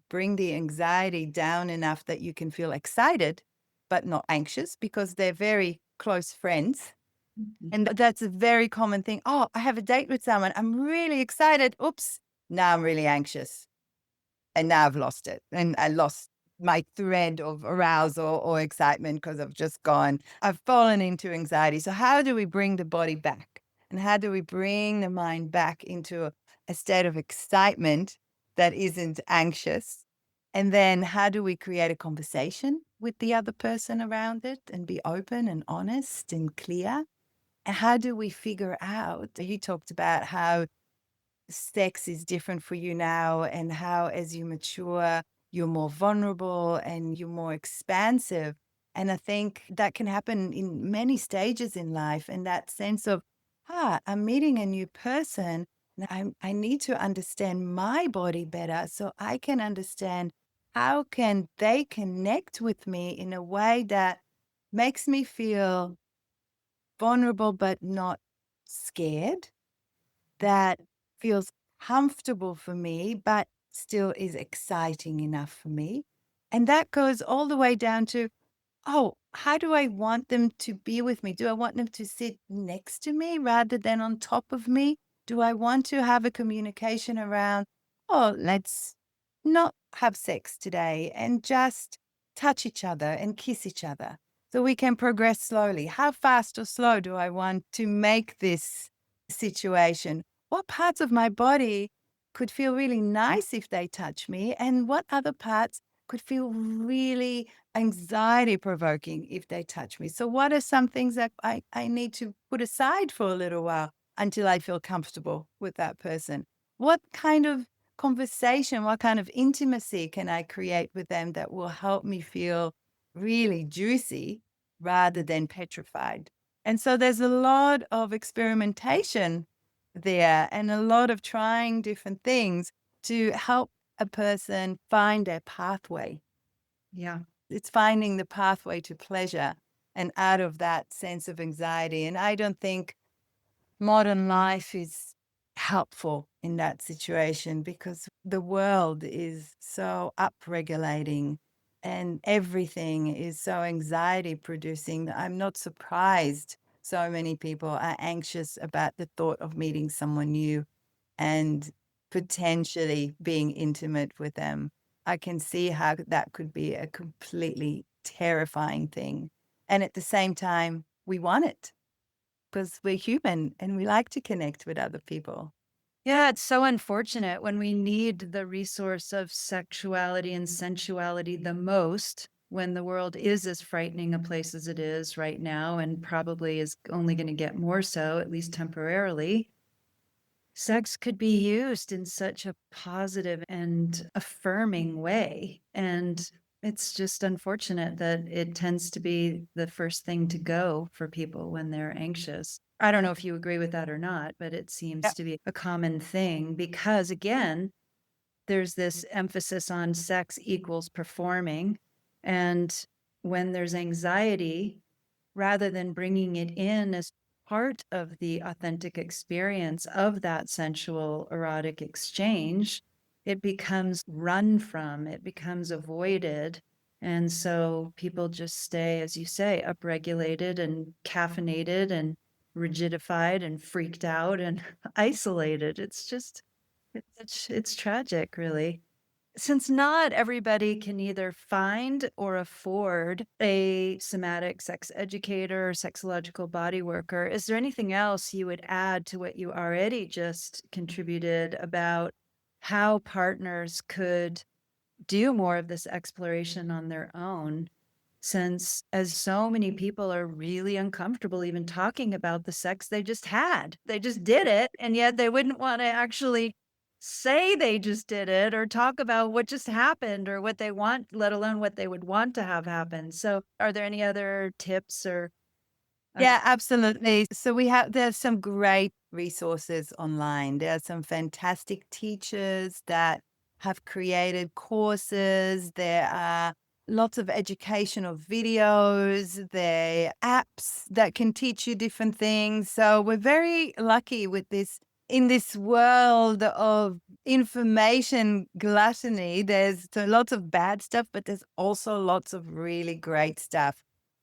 bring the anxiety down enough that you can feel excited but not anxious, because they're very close friends. And that's a very common thing. Oh, I have a date with someone. I'm really excited. Oops, now I'm really anxious. And now I've lost it. And I lost my thread of arousal or excitement because I've fallen into anxiety. So how do we bring the body back? And how do we bring the mind back into a state of excitement that isn't anxious? And then how do we create a conversation with the other person around it and be open and honest and clear? And how do we figure out, you talked about how sex is different for you now and how as you mature, you're more vulnerable and you're more expansive. And I think that can happen in many stages in life. And that sense of, I'm meeting a new person. I need to understand my body better so I can understand how can they connect with me in a way that makes me feel vulnerable, but not scared, that feels comfortable for me, but still is exciting enough for me. And that goes all the way down to, oh, how do I want them to be with me? Do I want them to sit next to me rather than on top of me? Do I want to have a communication around, oh, let's not have sex today and just touch each other and kiss each other so we can progress slowly? How fast or slow do I want to make this situation? What parts of my body could feel really nice if they touch me? And what other parts could feel really anxiety provoking if they touch me? So, what are some things that I need to put aside for a little while until I feel comfortable with that person? What kind of conversation, what kind of intimacy can I create with them that will help me feel really juicy rather than petrified? And so, there's a lot of experimentation there and a lot of trying different things to help a person find their pathway. Yeah. It's finding the pathway to pleasure and out of that sense of anxiety. And I don't think modern life is helpful in that situation because the world is so upregulating and everything is so anxiety producing. I'm not surprised so many people are anxious about the thought of meeting someone new and potentially being intimate with them. I can see how that could be a completely terrifying thing. And at the same time, we want it because we're human and we like to connect with other people. Yeah, it's so unfortunate when we need the resource of sexuality and sensuality the most, when the world is as frightening a place as it is right now, and probably is only going to get more so, at least temporarily. Sex could be used in such a positive and affirming way. And it's just unfortunate that it tends to be the first thing to go for people when they're anxious. I don't know if you agree with that or not, but it seems to be a common thing because, again, there's this emphasis on sex equals performing. And when there's anxiety, rather than bringing it in as part of the authentic experience of that sensual erotic exchange, it becomes run from, it becomes avoided. And so people just stay, as you say, upregulated and caffeinated and rigidified and freaked out and isolated. It's just, it's tragic, really. Since not everybody can either find or afford a somatic sex educator or sexological body worker, is there anything else you would add to what you already just contributed about how partners could do more of this exploration on their own? Since, as so many people are really uncomfortable even talking about the sex they just had, they just did it, and yet they wouldn't want to actually say they just did it or talk about what just happened or what they want, let alone what they would want to have happen. So, are there any other tips or Yeah, absolutely. So there's some great resources online. There are some fantastic teachers that have created courses. There are lots of educational videos. There are apps that can teach you different things. So we're very lucky with this in this world of information gluttony. There's so lots of bad stuff, but there's also lots of really great stuff.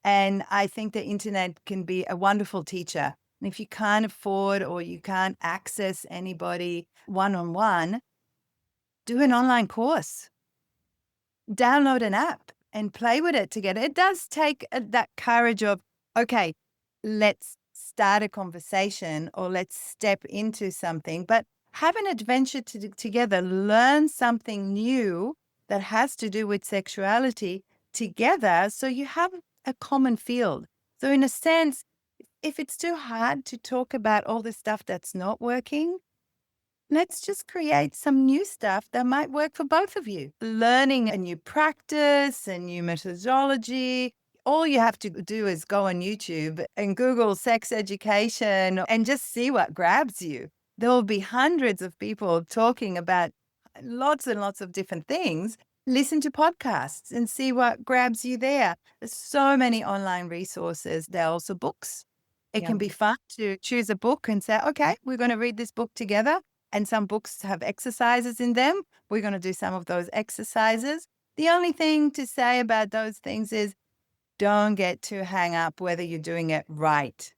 And I think the internet can be a wonderful teacher. And if you can't afford or you can't access anybody one on one, do an online course, download an app and play with it together. It does take that courage of, okay, let's start a conversation or let's step into something, but have an adventure together, learn something new that has to do with sexuality together so you have a common field. So, in a sense, if it's too hard to talk about all the stuff that's not working, let's just create some new stuff that might work for both of you. Learning a new practice, a new methodology. All you have to do is go on YouTube and Google sex education and just see what grabs you. There will be hundreds of people talking about lots and lots of different things. Listen to podcasts and see what grabs you there. There's so many online resources. There are also books. It can be fun to choose a book and say, okay, we're going to read this book together. And some books have exercises in them. We're going to do some of those exercises. The only thing to say about those things is don't get too hung up whether you're doing it right.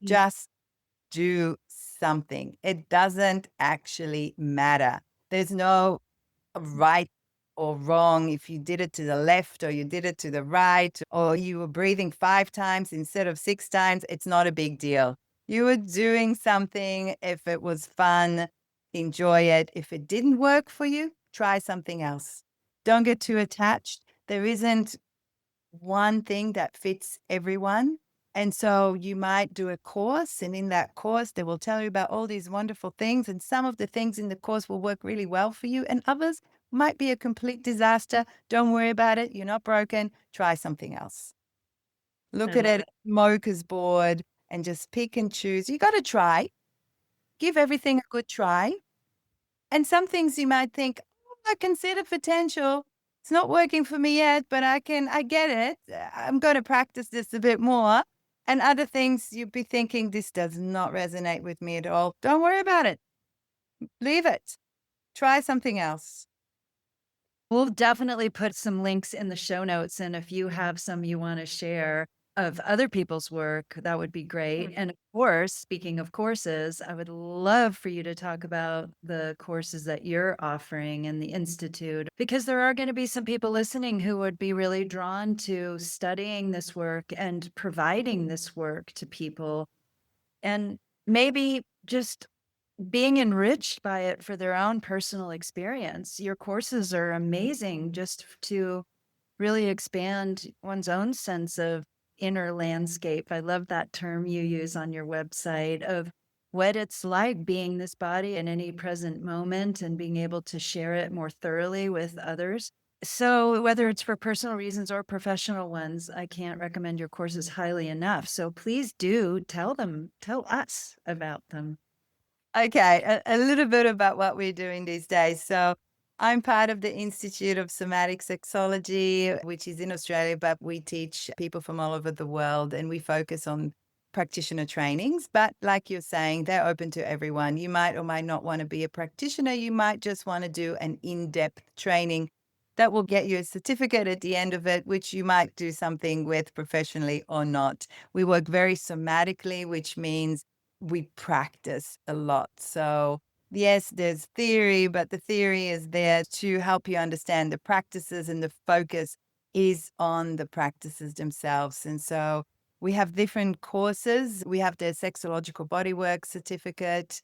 Just do something. It doesn't actually matter. There's no right or wrong if you did it to the left or you did it to the right or you were breathing 5 times instead of 6 times. It's not a big deal. You were doing something. If it was fun, enjoy it. If it didn't work for you, try something else. Don't get too attached. There isn't one thing that fits everyone. And so you might do a course, and in that course, they will tell you about all these wonderful things. And some of the things in the course will work really well for you, and others might be a complete disaster. Don't worry about it. You're not broken. Try something else. Look at it, smoker's board, and just pick and choose. You got to try. Give everything a good try. And some things you might think, oh, I can see the potential. It's not working for me yet, but I get it. I'm going to practice this a bit more. And other things you'd be thinking, this does not resonate with me at all. Don't worry about it. Leave it. Try something else. We'll definitely put some links in the show notes. And if you have some you want to share of other people's work, that would be great. And of course, speaking of courses, I would love for you to talk about the courses that you're offering in the Institute, because there are going to be some people listening who would be really drawn to studying this work and providing this work to people. And maybe just being enriched by it for their own personal experience. Your courses are amazing just to really expand one's own sense of inner landscape. I love that term you use on your website of what it's like being this body in any present moment and being able to share it more thoroughly with others. So, whether it's for personal reasons or professional ones, I can't recommend your courses highly enough. So, please do tell us about them. Okay, a little bit about what we're doing these days. So I'm part of the Institute of Somatic Sexology, which is in Australia, but we teach people from all over the world and we focus on practitioner trainings. But like you're saying, they're open to everyone. You might or might not want to be a practitioner. You might just want to do an in-depth training that will get you a certificate at the end of it, which you might do something with professionally or not. We work very somatically, which means we practice a lot. So, yes, there's theory, but the theory is there to help you understand the practices, and the focus is on the practices themselves. And so, we have different courses. We have the sexological bodywork certificate.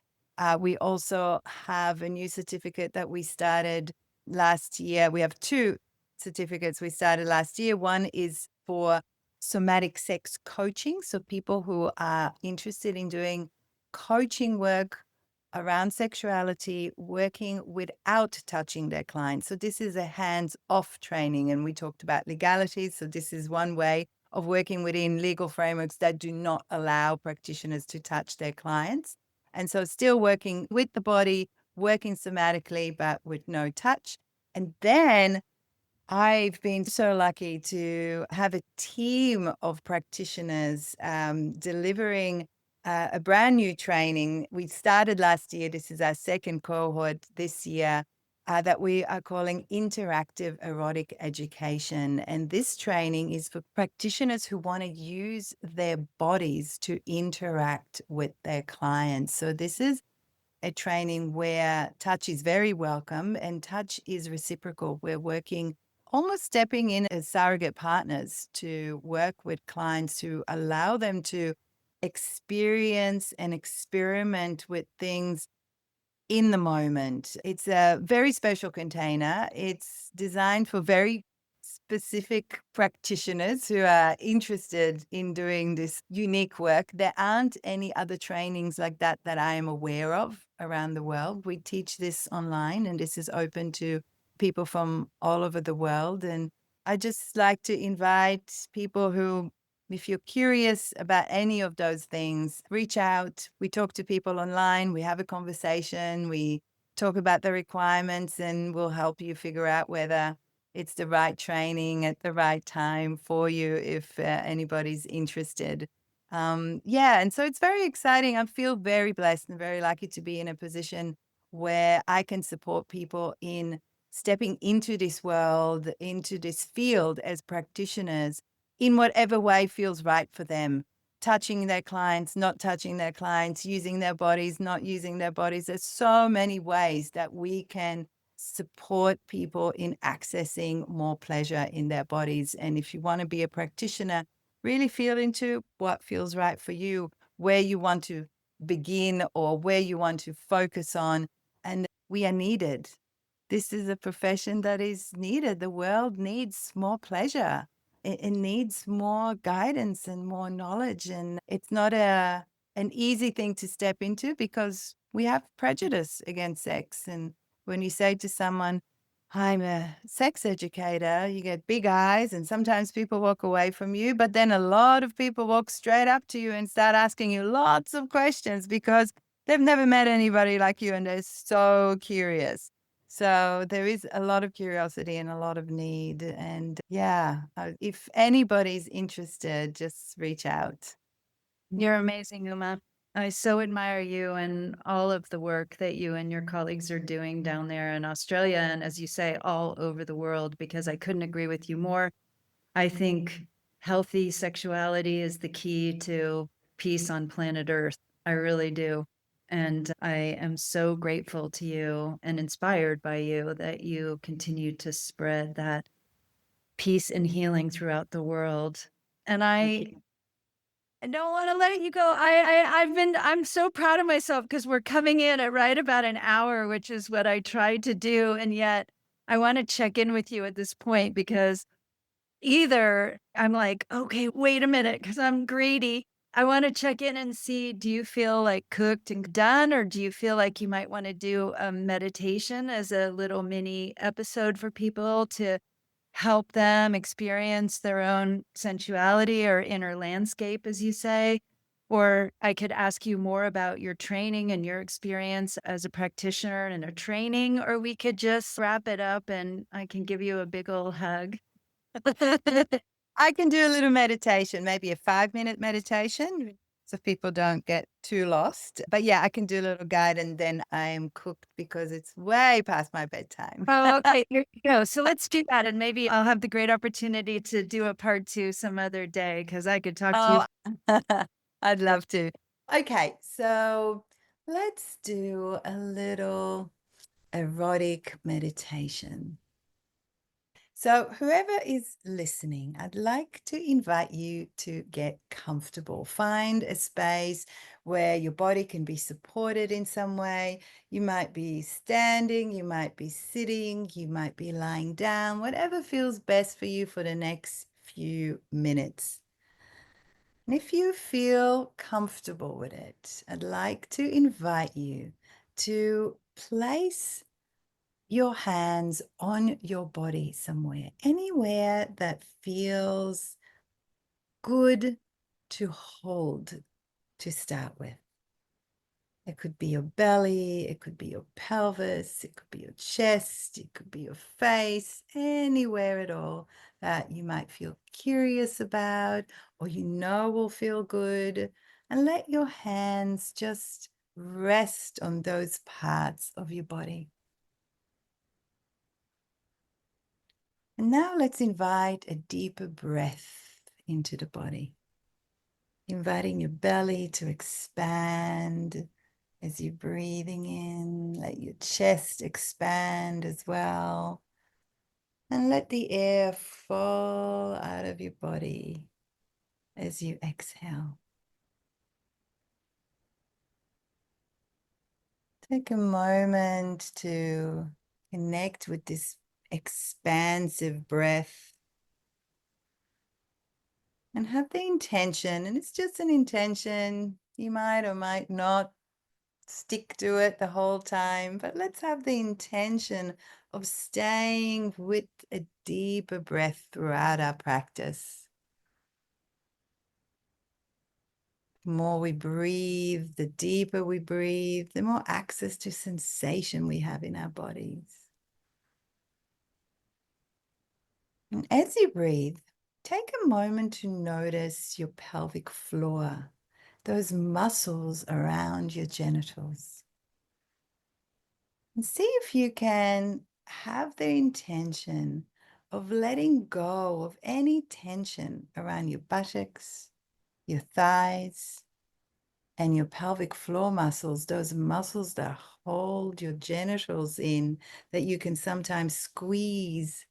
We also have a new certificate that we started last year. We have 2 certificates we started last year. One is for somatic sex coaching. So people who are interested in doing coaching work around sexuality, working without touching their clients. So this is a hands-off training. And we talked about legalities. So this is one way of working within legal frameworks that do not allow practitioners to touch their clients. And so still working with the body, working somatically, but with no touch. And then I've been so lucky to have a team of practitioners delivering a brand new training. We started last year. This is our second cohort this year that we are calling interactive erotic education. And this training is for practitioners who want to use their bodies to interact with their clients. So this is a training where touch is very welcome and touch is reciprocal. We're working, almost stepping in as surrogate partners to work with clients to allow them to experience and experiment with things in the moment. It's a very special container. It's designed for very specific practitioners who are interested in doing this unique work. There aren't any other trainings like that that I am aware of around the world. We teach this online, and this is open to people from all over the world. And I just like to invite people who, if you're curious about any of those things, reach out. We talk to people online, we have a conversation, we talk about the requirements, and we'll help you figure out whether it's the right training at the right time for you if anybody's interested. Yeah, and so it's very exciting. I feel very blessed and very lucky to be in a position where I can support people in stepping into this world, into this field as practitioners in whatever way feels right for them. Touching their clients, not touching their clients, using their bodies, not using their bodies. There's so many ways that we can support people in accessing more pleasure in their bodies. And if you want to be a practitioner, really feel into what feels right for you, where you want to begin or where you want to focus on. And we are needed. This is a profession that is needed. The world needs more pleasure. It needs more guidance and more knowledge. And it's not an easy thing to step into because we have prejudice against sex. And when you say to someone, I'm a sex educator, you get big eyes, and sometimes people walk away from you, but then a lot of people walk straight up to you and start asking you lots of questions because they've never met anybody like you and they're so curious. So there is a lot of curiosity and a lot of need. And yeah, if anybody's interested, just reach out. You're amazing, Uma. I so admire you and all of the work that you and your colleagues are doing down there in Australia. And as you say, all over the world, because I couldn't agree with you more. I think healthy sexuality is the key to peace on planet Earth. I really do. And I am so grateful to you and inspired by you that you continue to spread that peace and healing throughout the world. And I don't want to let you go. I'm so proud of myself because we're coming in at right about an hour, which is what I tried to do. And yet I want to check in with you at this point because either I'm like, okay, wait a minute, because I'm greedy. I want to check in and see, do you feel like cooked and done, or do you feel like you might want to do a meditation as a little mini episode for people to help them experience their own sensuality or inner landscape, as you say? Or I could ask you more about your training and your experience as a practitioner and a training, or we could just wrap it up and I can give you a big old hug. I can do a little meditation, maybe a 5-minute meditation, so people don't get too lost. But yeah, I can do a little guide and then I am cooked because it's way past my bedtime. Oh, okay. Here you go. So let's do that. And maybe I'll have the great opportunity to do a part two some other day because I could talk to you. Oh, I'd love to. Okay, so let's do a little erotic meditation. So, whoever is listening, I'd like to invite you to get comfortable. Find a space where your body can be supported in some way. You might be standing, you might be sitting, you might be lying down, whatever feels best for you for the next few minutes. And if you feel comfortable with it, I'd like to invite you to place your hands on your body somewhere, anywhere that feels good to hold to start with. It could be your belly, it could be your pelvis, it could be your chest, it could be your face, anywhere at all that you might feel curious about or you know will feel good. And let your hands just rest on those parts of your body. And now let's invite a deeper breath into the body, inviting your belly to expand as you're breathing in. Let your chest expand as well. And let the air fall out of your body as you exhale. Take a moment to connect with this expansive breath. And have the intention, and it's just an intention. You might or might not stick to it the whole time, but let's have the intention of staying with a deeper breath throughout our practice. The more we breathe, the deeper we breathe, the more access to sensation we have in our bodies. And as you breathe, take a moment to notice your pelvic floor, those muscles around your genitals. And see if you can have the intention of letting go of any tension around your buttocks, your thighs, and your pelvic floor muscles, those muscles that hold your genitals in, that you can sometimes squeeze,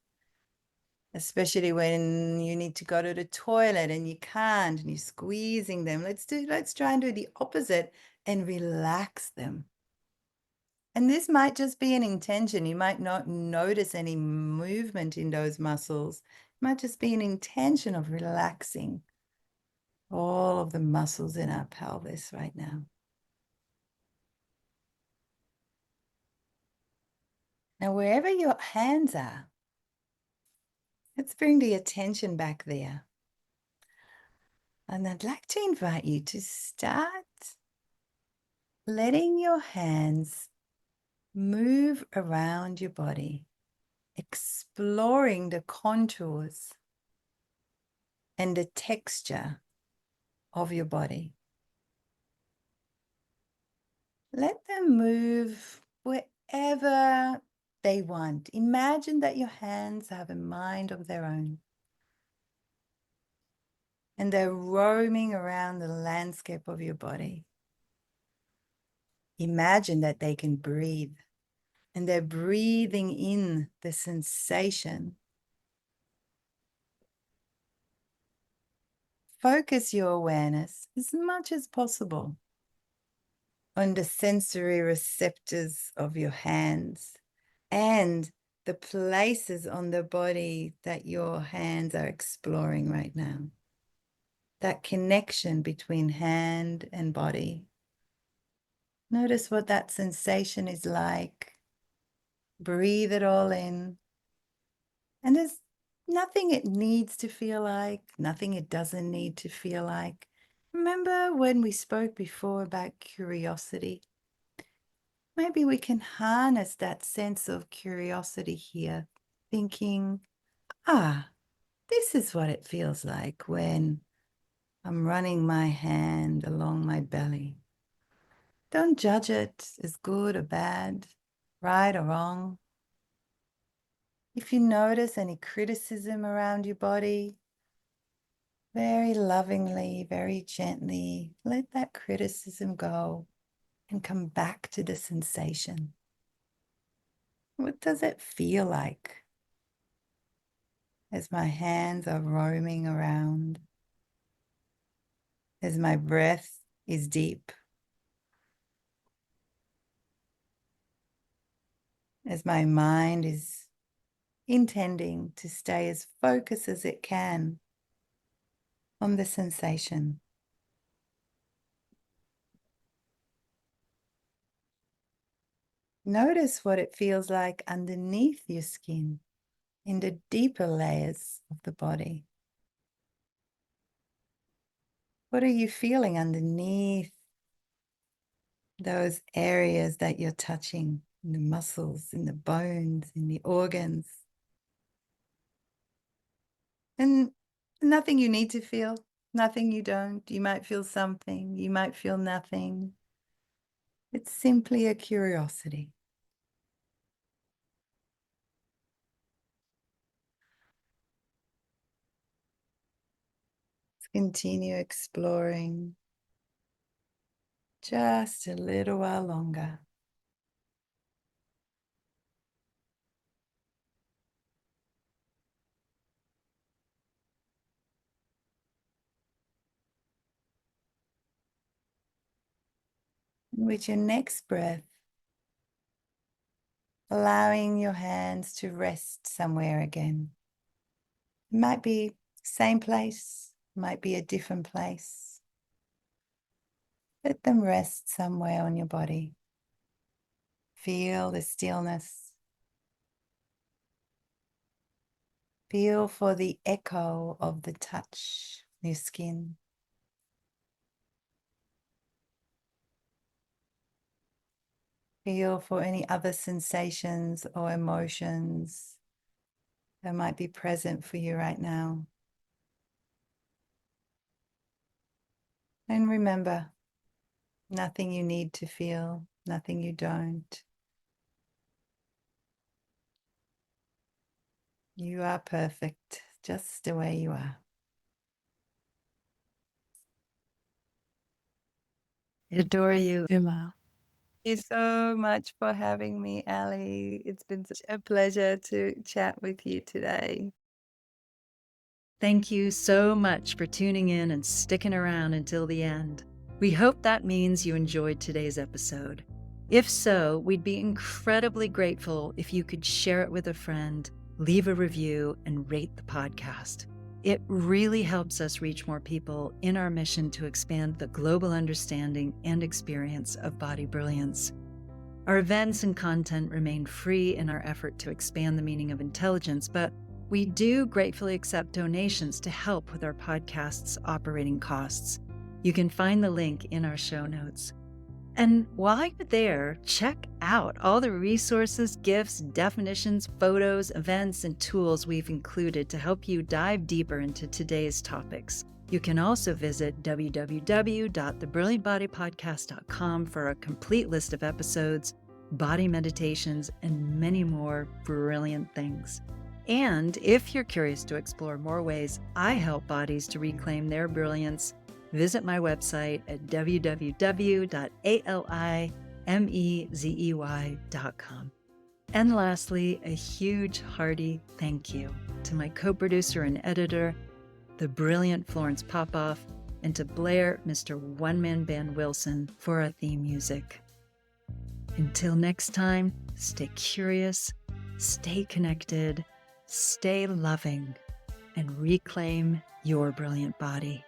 especially when you need to go to the toilet and you can't and you're squeezing them. Let's try and do the opposite and relax them. And this might just be an intention. You might not notice any movement in those muscles. It might just be an intention of relaxing all of the muscles in our pelvis right now. Now, wherever your hands are, let's bring the attention back there. And I'd like to invite you to start letting your hands move around your body, exploring the contours and the texture of your body. Let them move wherever they want. Imagine that your hands have a mind of their own, and they're roaming around the landscape of your body. Imagine that they can breathe, and they're breathing in the sensation. Focus your awareness as much as possible on the sensory receptors of your hands and the places on the body that your hands are exploring right now. That connection between hand and body. Notice what that sensation is like. Breathe it all in. And there's nothing it needs to feel like, nothing it doesn't need to feel like. Remember when we spoke before about curiosity? Maybe we can harness that sense of curiosity here, thinking, this is what it feels like when I'm running my hand along my belly. Don't judge it as good or bad, right or wrong. If you notice any criticism around your body, very lovingly, very gently, let that criticism go and come back to the sensation. What does it feel like as my hands are roaming around, as my breath is deep, as my mind is intending to stay as focused as it can on the sensation? Notice what it feels like underneath your skin, in the deeper layers of the body. What are you feeling underneath those areas that you're touching, in the muscles, in the bones, in the organs? And nothing you need to feel, nothing you don't. You might feel something, you might feel nothing. It's simply a curiosity. Let's continue exploring just a little while longer. With your next breath, allowing your hands to rest somewhere again. It might be same place, might be a different place. Let them rest somewhere on your body. Feel the stillness. Feel for the echo of the touch on your skin. Feel for any other sensations or emotions that might be present for you right now. And remember, nothing you need to feel, nothing you don't. You are perfect, just the way you are. Adore you, Uma. Thank you so much for having me, Ali. It's been such a pleasure to chat with you today. Thank you so much for tuning in and sticking around until the end. We hope that means you enjoyed today's episode. If so, we'd be incredibly grateful if you could share it with a friend, leave a review, and rate the podcast. It really helps us reach more people in our mission to expand the global understanding and experience of body brilliance. Our events and content remain free in our effort to expand the meaning of intelligence, but we do gratefully accept donations to help with our podcast's operating costs. You can find the link in our show notes. And while you're there, check out all the resources, gifts, definitions, photos, events, and tools we've included to help you dive deeper into today's topics. You can also visit www.thebrilliantbodypodcast.com for a complete list of episodes, body meditations, and many more brilliant things. And if you're curious to explore more ways I help bodies to reclaim their brilliance, visit my website at www.alimezey.com. And lastly, a huge hearty thank you to my co-producer and editor, the brilliant Florence Popoff, and to Blair, Mr. One-Man Band Wilson, for our theme music. Until next time, stay curious, stay connected, stay loving, and reclaim your brilliant body.